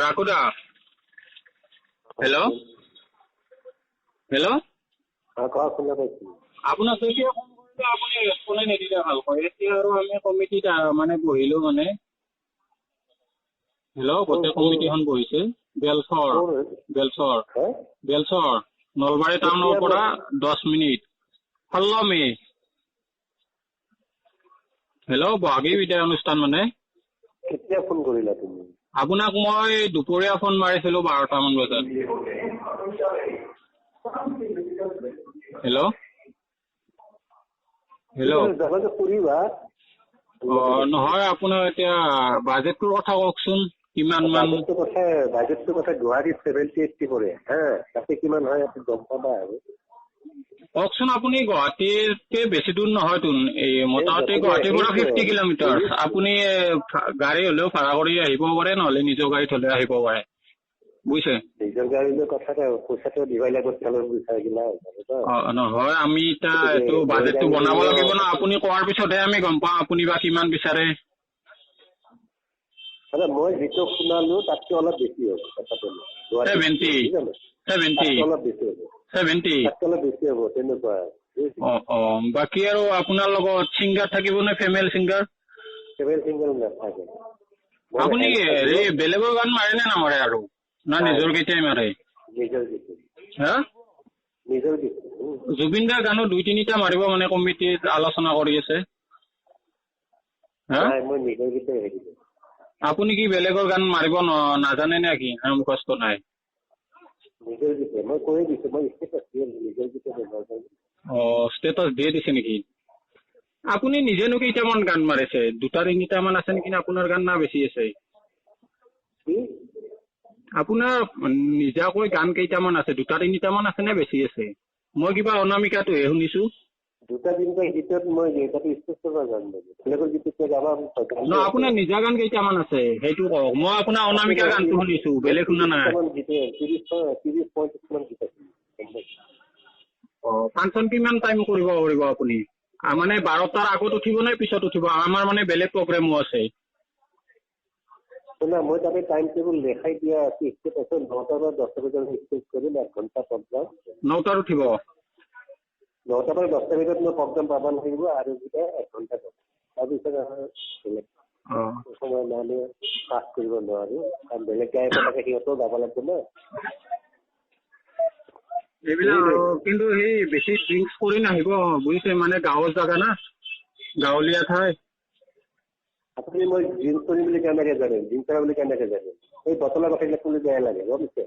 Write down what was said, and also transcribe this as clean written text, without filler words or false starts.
ৰাকুদা hello' hello' আপোনাক এতিয়া phone কৰিলে আপুনি ৰেছপণ্ডে নিদিলে ভালকৈ। এতিয়া আৰু আমি কমিটিত মানে বহিলো মানে হেল্ল' গোটেই কমিটিখন বহিছে বেলচৰ নলবাৰী টাউনৰ পৰা 10 মিনিট 16 মে হেল্ল' বহাগী বিদায় অনুষ্ঠান মানে। কেতিয়া ফোন কৰিলা তুমি? আপোনাক মই দুপৰীয়া ফোন মাৰিছিলো 12টামান বজাত। হেল্ল' হেল্ল' কৰিবা নহয় আপোনাৰ এতিয়া বাজেটটোৰ কথা কওকচোন কিমান মান? বাজেটটোৰ কথা গুৱাহাটীত 70-80 পৰে হা, তাতে কিমান হয় গম পাবা আৰু। কওকচোন আপুনি। গুৱাহাটীতকে বেছি দূৰ নহয়তোন, এই মোটামুটি গুৱাহাটীৰ পৰা 50 কিলোমিটাৰ। আপুনি গাড়ী হলেও ভাড়া কৰি আহিব পাৰে, নহলে নিজৰ গাড়ীত হলেও আহিব পাৰে, বুজিছে? নিজৰ গাড়ীলৈ কথা পইচাটো দিবই লাগিব তেলৰ বিচাৰিলা। নহয় আমি এতিয়া এইটো বাজেটটো বনাব লাগিব ন। আপুনি কোৱাৰ পিছতহে আমি গম পাওঁ আপুনি বা কিমান বিচাৰে। মই যিটো শুনালো তাতকে অলপ বেছি হ'ব। 70 বেছি হ'ব তেনেকুৱা। বাকী আৰু আপোনাৰ লগত ছিংগাৰ থাকিব নে? ফিমেল ছিংগাৰ নাথাকে। আপুনি বেলেগৰ গান মাৰে নে নামাৰে আৰু না নিজৰ কেইটাই মাৰে? হা জুবিন দাৰ গানো 2-3টা মাৰিব মানে কমিটিত আলোচনা কৰি আছে। আপুনি কি বেলেগৰ গান মাৰিব নাজানে নে কি? মুখস্থ নাই? ষ্টেটাছ দিয়ে দিছে নেকি? আপুনি নিজেনো কেইটামান গান মাৰিছে? 2-3টা মান আছে নেকি আপোনাৰ গান, না বেছি আছে? আপোনাৰ নিজাকৈ গান কেইটামান আছে? 2-3টা মান আছে নে বেছি আছে? মই কিবা অনামিকাটোহে শুনিছো। 2-3টা গীতত মই আপোনাৰ নিজা গান কেইটামান আছে সেইটো কওক। মই আপোনাৰ অনামিকা গানটো শুনিছো, বেলেগ শুনা নাই। ফাংচন কিমান টাইম কৰিব পাৰিব আপুনি? মানে 12টাৰ আগত উঠিব নে পিছত উঠিব? আমাৰ মানে বেলেগ প্ৰগ্ৰেমো আছে। মই তাতে টাইম টেবুল দেখাই দিয়া আছে। 9টা পৰা 10টা বজাত ষ্টেজ কৰিম, 1 ঘণ্টা প্ৰগ্ৰাম। 9টাত উঠিব? 9টা পৰা 10টা বজাত মই প্ৰগ্ৰাম পাব লাগিব আৰু 1 ঘণ্টা তাৰপিছত সময় নহলে পাছ কৰিব নোৱাৰো। কাৰণ বেলেগ গায়ক থাকে, সিহঁতেও যাব লাগিব ন। এইবিলাক কিন্তু সেই বেছি ড্ৰিংকছ কৰি নাহিব, বুজিছে? মানে গাঁৱৰ জাগা না, গাঁৱলীয়া ঠাই। আপুনি মই ড্ৰিংকছ কৰিম বুলি কেনেকে জানে? ড্ৰিংকছ কৰা বুলি কেনেকে জানে? এই বটলৰ কথাবিলাক শুনি বেয়া লাগে, বুজিছে?